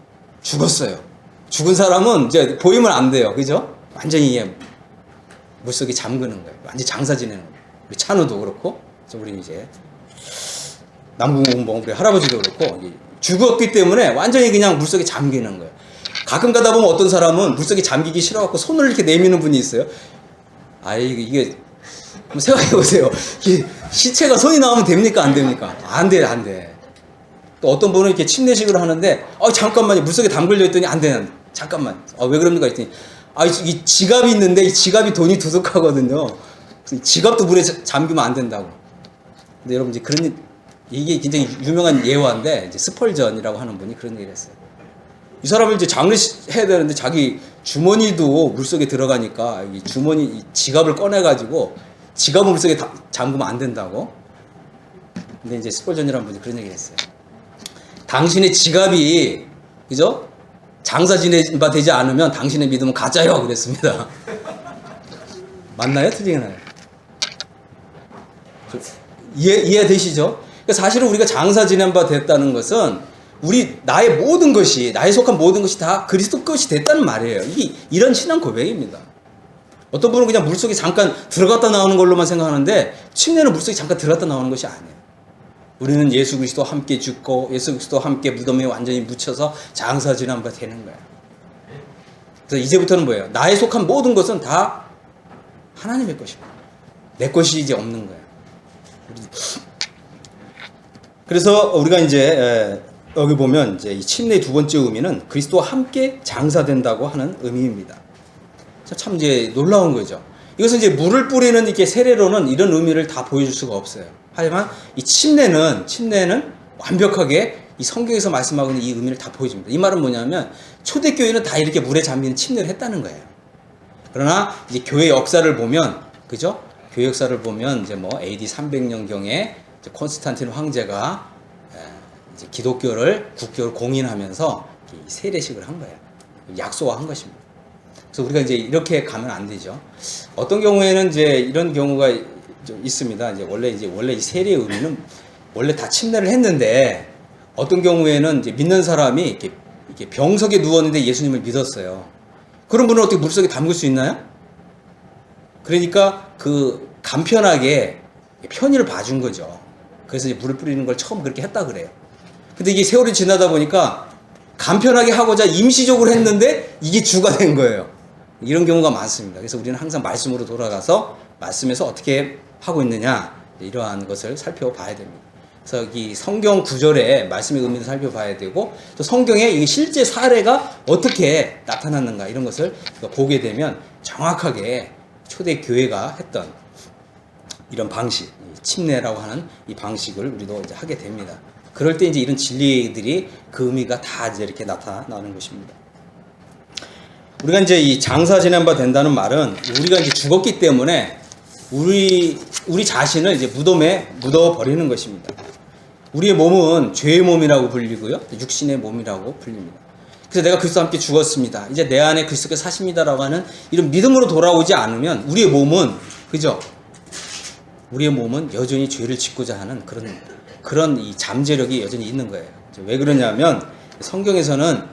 죽었어요. 죽은 사람은 이제 보이면 안 돼요. 그죠? 완전히 물속에 잠그는 거예요. 완전히 장사 지내는 거예요. 우리 찬우도 그렇고, 우리 이제 남궁봉 우리 할아버지도 그렇고 죽었기 때문에 완전히 그냥 물속에 잠기는 거예요. 가끔 가다 보면 어떤 사람은 물속에 잠기기 싫어갖고 손을 이렇게 내미는 분이 있어요. 이게 한번 생각해 보세요. 시체가 손이 나오면 됩니까? 안 됩니까? 안 돼, 안 돼. 또 어떤 분은 이렇게 침례식을 하는데, 잠깐만요. 물속에 담글려 했더니 안 돼. 잠깐만. 왜 그럽니까? 했더니, 이 지갑이 있는데 이 지갑이 돈이 두둑하거든요. 지갑도 물에 잠기면 안 된다고. 근데 여러분, 이제 이게 굉장히 유명한 예화인데, 이제 스펄전이라고 하는 분이 그런 얘기를 했어요. 이 사람을 이제 장례해야 되는데 자기 주머니도 물속에 들어가니까 이 지갑을 꺼내가지고 지갑을 물속에 잠그면 안 된다고. 근데 이제 스펄전이라는 분이 그런 얘기를 했어요. 당신의 지갑이, 그죠? 장사 지내는 바 되지 않으면 당신의 믿음은 가짜요. 그랬습니다. 맞나요? 틀리나요? 이해되시죠? 그러니까 사실은 우리가 장사 지낸 바 됐다는 것은 나의 모든 것이, 나에 속한 모든 것이 다 그리스도 것이 됐다는 말이에요. 이런 신앙 고백입니다. 어떤 분은 그냥 물속에 잠깐 들어갔다 나오는 걸로만 생각하는데, 침례는 물속에 잠깐 들어갔다 나오는 것이 아니에요. 우리는 예수 그리스도와 함께 죽고 예수 그리스도와 함께 무덤에 완전히 묻혀서 장사 지낸 바 되는 거예요. 그래서 이제부터는 뭐예요? 나에 속한 모든 것은 다 하나님의 것입니다. 내 것이 이제 없는 거예요. 그래서 우리가 이제 여기 보면 이제 이 침례의 두 번째 의미는 그리스도와 함께 장사된다고 하는 의미입니다. 참 이제 놀라운 거죠. 이것은 이제 물을 뿌리는 이렇게 세례로는 이런 의미를 다 보여줄 수가 없어요. 하지만 이 침례는 완벽하게 이 성경에서 말씀하고 있는 이 의미를 다 보여줍니다. 이 말은 뭐냐면 초대교회는 다 이렇게 물에 잠기는 침례를 했다는 거예요. 그러나 이제 교회 역사를 보면, 그죠? 교회 역사를 보면 이제 AD 300년경에 콘스탄틴 황제가 이제 기독교를 국교를 공인하면서 세례식을 한 거예요. 약소화한 것입니다. 그래서 우리가 이제 이렇게 가면 안 되죠. 어떤 경우에는 이제 이런 경우가 있습니다. 이제 원래 이 세례의 의미는 원래 다 침례를 했는데, 어떤 경우에는 이제 믿는 사람이 이렇게 병석에 누웠는데 예수님을 믿었어요. 그런 분은 어떻게 물속에 담글 수 있나요? 그러니까 간편하게 편의를 봐준 거죠. 그래서 이제 물을 뿌리는 걸 처음 그렇게 했다 그래요. 근데 이게 세월이 지나다 보니까 간편하게 하고자 임시적으로 했는데 이게 주가 된 거예요. 이런 경우가 많습니다. 그래서 우리는 항상 말씀으로 돌아가서 말씀에서 어떻게 하고 있느냐, 이러한 것을 살펴봐야 됩니다. 그래서 이 성경 구절의 말씀의 의미를 살펴봐야 되고, 또 성경에 이 실제 사례가 어떻게 나타났는가, 이런 것을 보게 되면 정확하게 초대 교회가 했던 이런 방식, 침례라고 하는 이 방식을 우리도 이제 하게 됩니다. 그럴 때 이제 이런 진리들이 그 의미가 다 이제 이렇게 나타나는 것입니다. 우리가 이제 이 장사 지낸 바 된다는 말은 우리가 이제 죽었기 때문에 우리 자신을 이제 무덤에 묻어버리는 것입니다. 우리의 몸은 죄의 몸이라고 불리고요, 육신의 몸이라고 불립니다. 그래서 내가 그리스도와 함께 죽었습니다, 이제 내 안에 그리스도께서 사십니다라고 하는 이런 믿음으로 돌아오지 않으면 우리의 몸은, 그죠? 우리의 몸은 여전히 죄를 짓고자 하는 그런 이 잠재력이 여전히 있는 거예요. 왜 그러냐면 성경에서는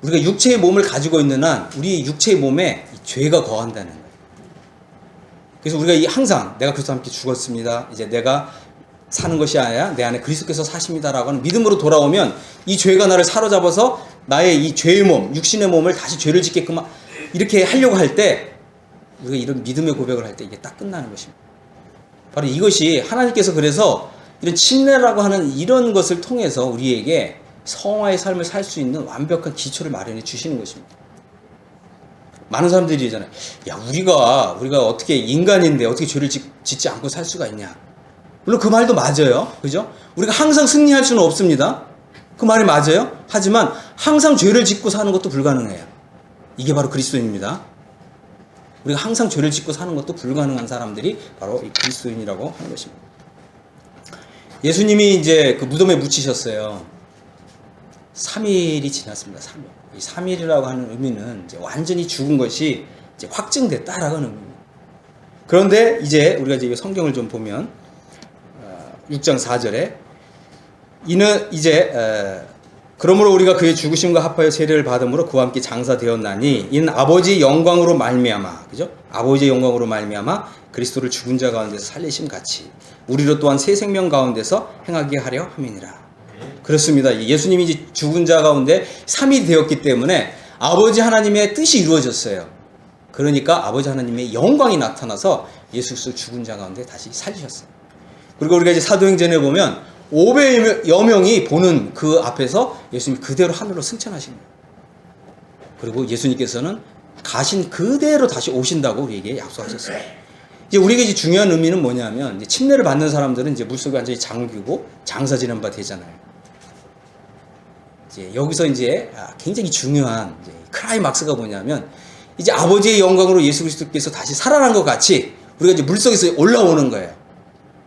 우리가 육체의 몸을 가지고 있는 한 우리 육체의 몸에 죄가 거한다는 거예요. 그래서 우리가 항상 내가 그리스도와 함께 죽었습니다, 이제 내가 사는 것이 아니라 내 안에 그리스도께서 사십니다라고 하는 믿음으로 돌아오면 이 죄가 나를 사로잡아서 나의 이 죄의 몸, 육신의 몸을 다시 죄를 짓게끔 이렇게 하려고 할 때, 우리가 이런 믿음의 고백을 할 때 이게 딱 끝나는 것입니다. 바로 이것이 하나님께서 그래서 이런 침례라고 하는 이런 것을 통해서 우리에게 성화의 삶을 살 수 있는 완벽한 기초를 마련해 주시는 것입니다. 많은 사람들이 이러잖아요. 야, 우리가 어떻게 인간인데 어떻게 죄를 짓지 않고 살 수가 있냐. 물론 그 말도 맞아요. 그죠? 우리가 항상 승리할 수는 없습니다. 그 말이 맞아요. 하지만 항상 죄를 짓고 사는 것도 불가능해요. 이게 바로 그리스도인입니다. 우리가 항상 죄를 짓고 사는 것도 불가능한 사람들이 바로 이 그리스도인이라고 하는 것입니다. 예수님이 이제 그 무덤에 묻히셨어요. 3일이 지났습니다. 3일. 이 3일이라고 하는 의미는 이제 완전히 죽은 것이 이제 확증됐다라고 하는 의미입니다. 그런데 이제 우리가 이제 성경을 좀 보면 6장 4절에 이는 이제 그러므로 우리가 그의 죽으심과 합하여 세례를 받음으로 그와 함께 장사되었나니 이는 아버지의 영광으로 말미암아, 그죠? 아버지의 영광으로 말미암아 그리스도를 죽은 자 가운데서 살리심 같이 우리로 또한 새 생명 가운데서 행하게 하려 함이니라. 그렇습니다. 예수님이 이제 죽은 자 가운데 3일이 되었기 때문에 아버지 하나님의 뜻이 이루어졌어요. 그러니까 아버지 하나님의 영광이 나타나서 예수 그리스도 죽은 자 가운데 다시 살리셨어요. 그리고 우리가 이제 사도행전에 보면 500여 명이 보는 그 앞에서 예수님이 그대로 하늘로 승천하신 거예요. 그리고 예수님께서는 가신 그대로 다시 오신다고 우리에게 약속하셨어요. 이제 우리에게 이제 중요한 의미는 뭐냐면, 이제 침례를 받는 사람들은 이제 물속에 완전히 잠기고 장사 지낸 바 되잖아요. 이제 여기서 이제 굉장히 중요한 이제 클라이막스가 뭐냐면, 이제 아버지의 영광으로 예수 그리스도께서 다시 살아난 것 같이 우리가 이제 물속에서 올라오는 거예요.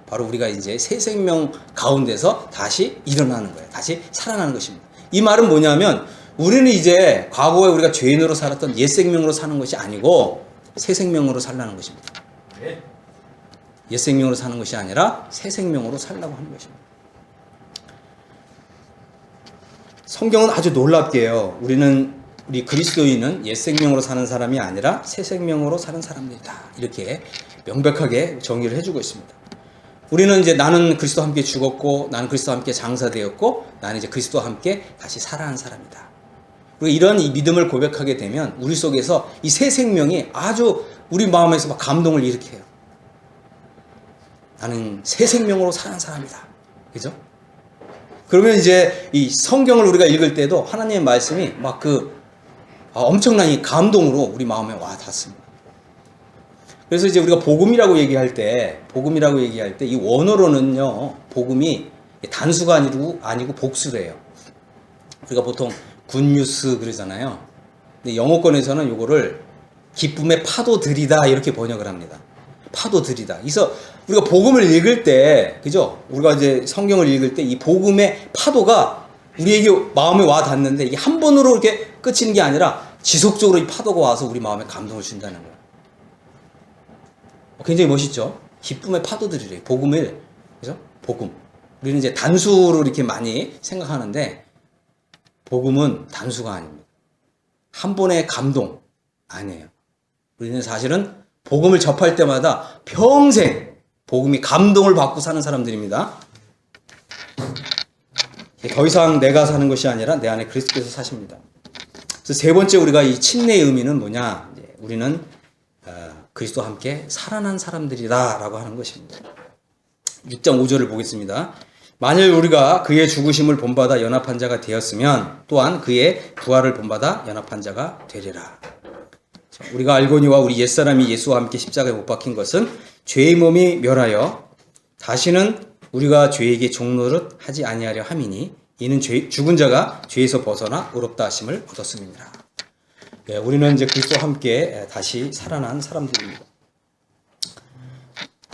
바로 우리가 이제 새 생명 가운데서 다시 일어나는 거예요. 다시 살아나는 것입니다. 이 말은 뭐냐면, 우리는 이제 과거에 우리가 죄인으로 살았던 옛 생명으로 사는 것이 아니고 새 생명으로 살라는 것입니다. 옛 생명으로 사는 것이 아니라 새 생명으로 살라고 하는 것입니다. 성경은 아주 놀랍게요. 우리 그리스도인은 옛 생명으로 사는 사람이 아니라 새 생명으로 사는 사람들이다, 이렇게 명백하게 정의를 해주고 있습니다. 우리는 이제 나는 그리스도와 함께 죽었고 나는 그리스도와 함께 장사되었고 나는 이제 그리스도와 함께 다시 살아난 사람이다. 그리고 이런 이 믿음을 고백하게 되면 우리 속에서 이 새 생명이 아주 우리 마음에서 막 감동을 일으켜요. 나는 새 생명으로 사는 사람이다. 그죠? 그러면 이제 이 성경을 우리가 읽을 때도 하나님의 말씀이 막 엄청난 이 감동으로 우리 마음에 와 닿습니다. 그래서 이제 우리가 복음이라고 얘기할 때 이 원어로는요, 복음이 단수가 아니고 복수래요. 우리가 보통 굿뉴스 그러잖아요. 근데 영어권에서는 요거를 기쁨의 파도들이다, 이렇게 번역을 합니다. 파도들이다. 그래서 우리가 복음을 읽을 때, 그죠? 우리가 이제 성경을 읽을 때 이 복음의 파도가 우리에게 마음에 와 닿는데, 이게 한 번으로 이렇게 끝이는 게 아니라 지속적으로 이 파도가 와서 우리 마음에 감동을 준다는 거예요. 굉장히 멋있죠? 기쁨의 파도들이래요. 복음을, 그죠? 복음. 우리는 이제 단수로 이렇게 많이 생각하는데, 복음은 단수가 아닙니다. 한 번의 감동 아니에요. 우리는 사실은 복음을 접할 때마다 평생 복음이 감동을 받고 사는 사람들입니다. 더 이상 내가 사는 것이 아니라 내 안에 그리스도께서 사십니다. 그래서 세 번째 우리가 이 침례의 의미는 뭐냐? 우리는 그리스도와 함께 살아난 사람들이다라고 하는 것입니다. 6장 5절을 보겠습니다. 만일 우리가 그의 죽으심을 본받아 연합한 자가 되었으면 또한 그의 부활을 본받아 연합한 자가 되리라. 우리가 알거니와 우리 옛사람이 예수와 함께 십자가에 못 박힌 것은 죄의 몸이 멸하여 다시는 우리가 죄에게 종노릇 하지 아니하려 함이니 이는 죽은 자가 죄에서 벗어나 의롭다 하심을 얻었음이니라. 예, 우리는 이제 그리스도와 함께 다시 살아난 사람들입니다.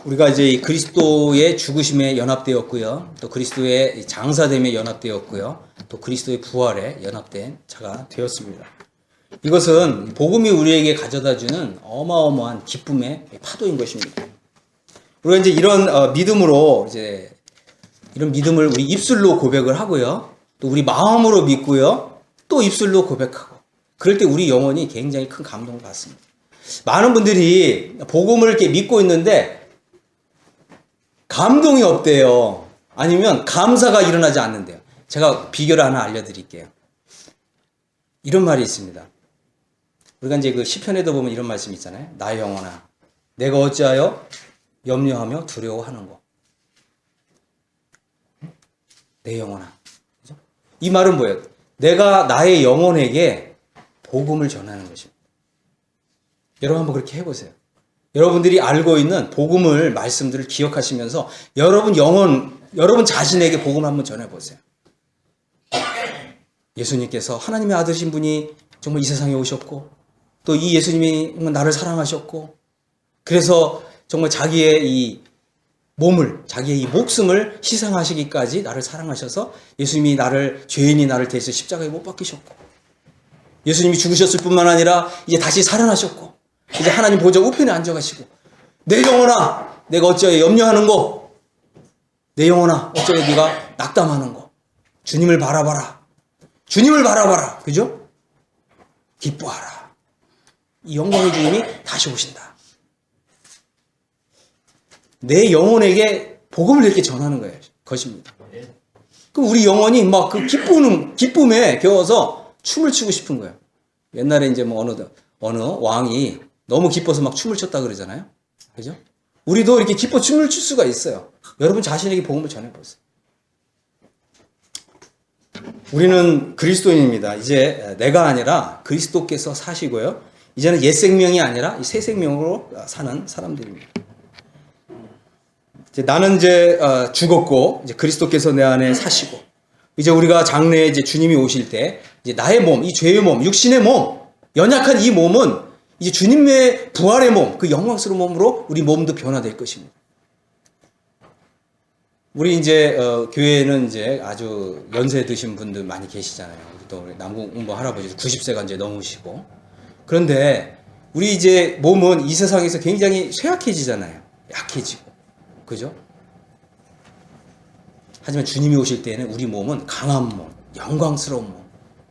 우리가 이제 그리스도의 죽으심에 연합되었고요. 또 그리스도의 장사됨에 연합되었고요. 또 그리스도의 부활에 연합된 자가 되었습니다. 이것은 복음이 우리에게 가져다주는 어마어마한 기쁨의 파도인 것입니다. 우리가 이제 이런 믿음으로 이제 이런 믿음을 우리 입술로 고백을 하고요. 또 우리 마음으로 믿고요. 또 입술로 고백하고. 그럴 때 우리 영혼이 굉장히 큰 감동을 받습니다. 많은 분들이 복음을 이렇게 믿고 있는데 감동이 없대요. 아니면 감사가 일어나지 않는데요. 제가 비결을 하나 알려드릴게요. 이런 말이 있습니다. 우리가 이제 그 시편에도 보면 이런 말씀이 있잖아요. 나의 영혼아, 내가 어찌하여 염려하며 두려워하는 거. 내 영혼아. 그죠? 이 말은 뭐예요? 내가 나의 영혼에게 복음을 전하는 것입니다. 여러분 한번 그렇게 해보세요. 여러분들이 알고 있는 복음을 말씀들을 기억하시면서 여러분 자신에게 복음을 한번 전해보세요. 예수님께서 하나님의 아들이신 분이 정말 이 세상에 오셨고 또 이 예수님이 나를 사랑하셨고 그래서 정말 자기의 이 몸을 자기의 이 목숨을 희생하시기까지 나를 사랑하셔서 예수님이 죄인이 나를 대해서 십자가에 못 박히셨고 예수님이 죽으셨을 뿐만 아니라 이제 다시 살아나셨고 이제 하나님 보좌 우편에 앉아가시고 내 영혼아 내가 어찌하여 염려하는고 내 영혼아 어찌하여 네가 낙담하는고 주님을 바라봐라 주님을 바라봐라 그죠? 기뻐하라 이 영광의 주님이 다시 오신다. 내 영혼에게 복음을 이렇게 전하는 거예요. 것입니다. 그럼 우리 영혼이 막 그 기쁨에 겨워서 춤을 추고 싶은 거예요. 옛날에 이제 뭐 어느 왕이 너무 기뻐서 막 춤을 췄다 그러잖아요. 그죠? 우리도 이렇게 기뻐 춤을 출 수가 있어요. 여러분 자신에게 복음을 전해보세요. 우리는 그리스도인입니다. 이제 내가 아니라 그리스도께서 사시고요. 이제는 옛 생명이 아니라 새 생명으로 사는 사람들입니다. 이제 나는 이제 죽었고 이제 그리스도께서 내 안에 사시고 이제 우리가 장래에 이제 주님이 오실 때 이제 나의 몸, 이 죄의 몸, 육신의 몸, 연약한 이 몸은 이제 주님의 부활의 몸, 그 영광스러운 몸으로 우리 몸도 변화될 것입니다. 우리 이제 교회에는 이제 아주 연세 드신 분들 많이 계시잖아요. 또 남궁 할아버지 90세가 이제 넘으시고 그런데 우리 이제 몸은 이 세상에서 굉장히 쇠약해지잖아요. 약해지고. 그죠? 하지만 주님이 오실 때에는 우리 몸은 강한 몸, 영광스러운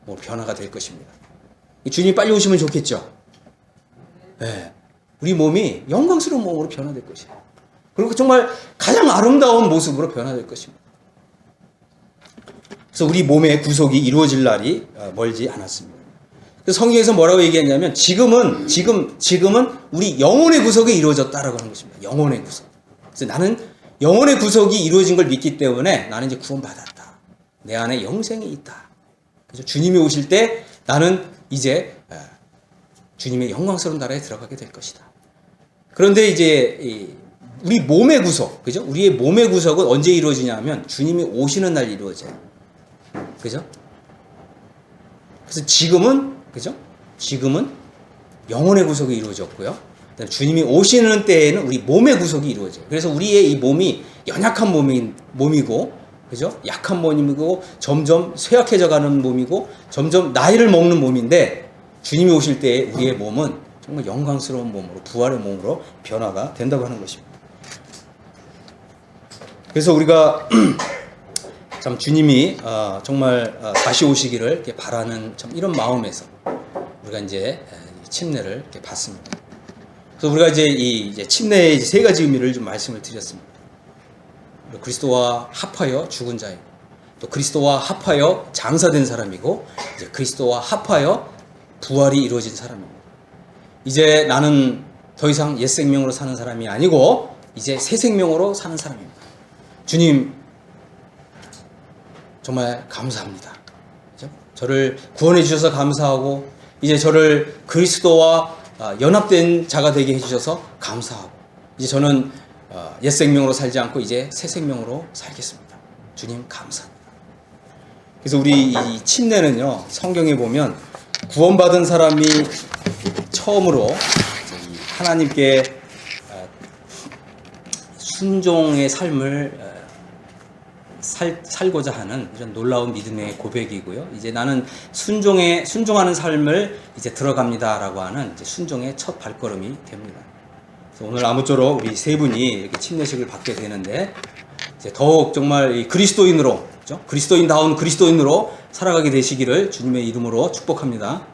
몸으로 변화가 될 것입니다. 주님이 빨리 오시면 좋겠죠? 네. 우리 몸이 영광스러운 몸으로 변화될 것이에요. 그리고 정말 가장 아름다운 모습으로 변화될 것입니다. 그래서 우리 몸의 구속이 이루어질 날이 멀지 않았습니다. 그래서 성경에서 뭐라고 얘기했냐면 지금은 우리 영혼의 구속이 이루어졌다라고 하는 것입니다. 영혼의 구속. 그래서 나는 영혼의 구속이 이루어진 걸 믿기 때문에 나는 이제 구원받았다. 내 안에 영생이 있다. 그래서 주님이 오실 때 나는 이제 주님의 영광스러운 나라에 들어가게 될 것이다. 그런데 이제 우리 몸의 구속, 그죠? 우리의 몸의 구속은 언제 이루어지냐면 주님이 오시는 날 이루어져요. 그죠? 그래서 지금은 그죠? 지금은 영혼의 구속이 이루어졌고요. 주님이 오시는 때에는 우리 몸의 구속이 이루어져요. 그래서 우리의 이 몸이 연약한 몸이고, 그죠? 약한 몸이고, 점점 쇠약해져 가는 몸이고, 점점 나이를 먹는 몸인데, 주님이 오실 때 우리의 몸은 정말 영광스러운 몸으로, 부활의 몸으로 변화가 된다고 하는 것입니다. 그래서 우리가 참 주님이 정말 다시 오시기를 이렇게 바라는 참 이런 마음에서 우리가 이제 침례를 이렇게 받습니다. 그래서 우리가 이제 침례의 세 가지 의미를 좀 말씀을 드렸습니다. 그리스도와 합하여 죽은 자이고, 또 그리스도와 합하여 장사된 사람이고, 이제 그리스도와 합하여 부활이 이루어진 사람입니다. 이제 나는 더 이상 옛 생명으로 사는 사람이 아니고 이제 새 생명으로 사는 사람입니다. 주님 정말 감사합니다. 그렇죠? 저를 구원해 주셔서 감사하고 이제 저를 그리스도와 연합된 자가 되게 해주셔서 감사하고 이제 저는 옛 생명으로 살지 않고 이제 새 생명으로 살겠습니다. 주님 감사합니다. 그래서 우리 이 침례는요, 성경에 보면 구원받은 사람이 처음으로 하나님께 순종의 삶을 살고자 하는 이런 놀라운 믿음의 고백이고요. 이제 나는 순종하는 삶을 이제 들어갑니다라고 하는 이제 순종의 첫 발걸음이 됩니다. 그래서 오늘 아무쪼록 우리 세 분이 이렇게 침례식을 받게 되는데 이제 더욱 정말 이 그리스도인으로, 그렇죠? 그리스도인다운 그리스도인으로 살아가게 되시기를 주님의 이름으로 축복합니다.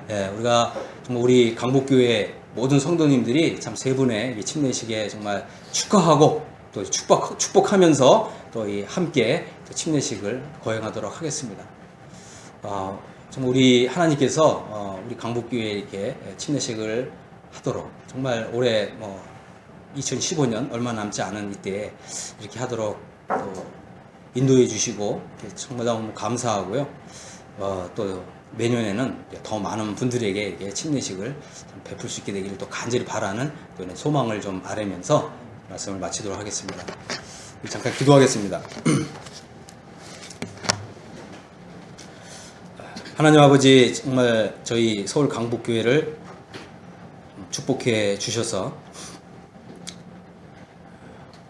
네, 우리가 정말 우리 강북교회 모든 성도님들이 참 세 분의 침례식에 정말 축하하고 또 축복하면서 또 이 함께 또 침례식을 거행하도록 하겠습니다. 정말 우리 하나님께서 우리 강북교회에 이렇게 침례식을 하도록 정말 올해 2015년 얼마 남지 않은 이때에 이렇게 하도록 또 인도해 주시고 정말 너무 감사하고요. 또 내년에는 더 많은 분들에게 이렇게 침례식을 베풀 수 있게 되기를 또 간절히 바라는 또 이런 소망을 좀 아뢰면서 말씀을 마치도록 하겠습니다. 잠깐 기도하겠습니다. 하나님 아버지, 정말 저희 서울 강북교회를 축복해 주셔서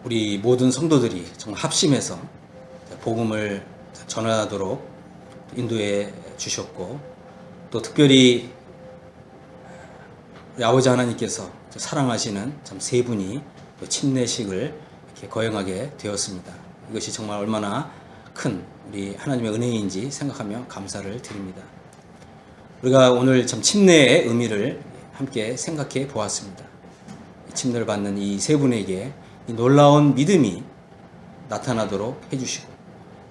우리 모든 성도들이 정말 합심해서 복음을 전하도록 인도해 주셨고 또 특별히 우리 아버지 하나님께서 사랑하시는 참 세 분이 침례식을 이렇게 거행하게 되었습니다. 이것이 정말 얼마나 큰 우리 하나님의 은혜인지 생각하며 감사를 드립니다. 우리가 오늘 참 침례의 의미를 함께 생각해 보았습니다. 침례를 받는 이 세 분에게 이 놀라운 믿음이 나타나도록 해주시고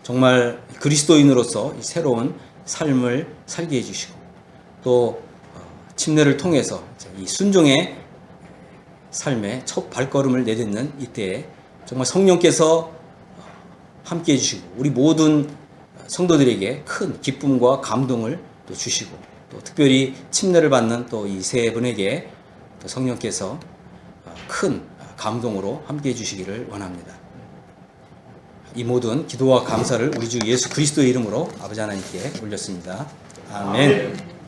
정말 그리스도인으로서 이 새로운 삶을 살게 해주시고 또 침례를 통해서 이 순종의 삶의 첫 발걸음을 내딛는 이때에 정말 성령께서 함께 해주시고 우리 모든 성도들에게 큰 기쁨과 감동을 또 주시고 또 특별히 침례를 받는 또 이 세 분에게 또 성령께서 큰 감동으로 함께 해주시기를 원합니다. 이 모든 기도와 감사를 우리 주 예수 그리스도의 이름으로 아버지 하나님께 올렸습니다. 아멘.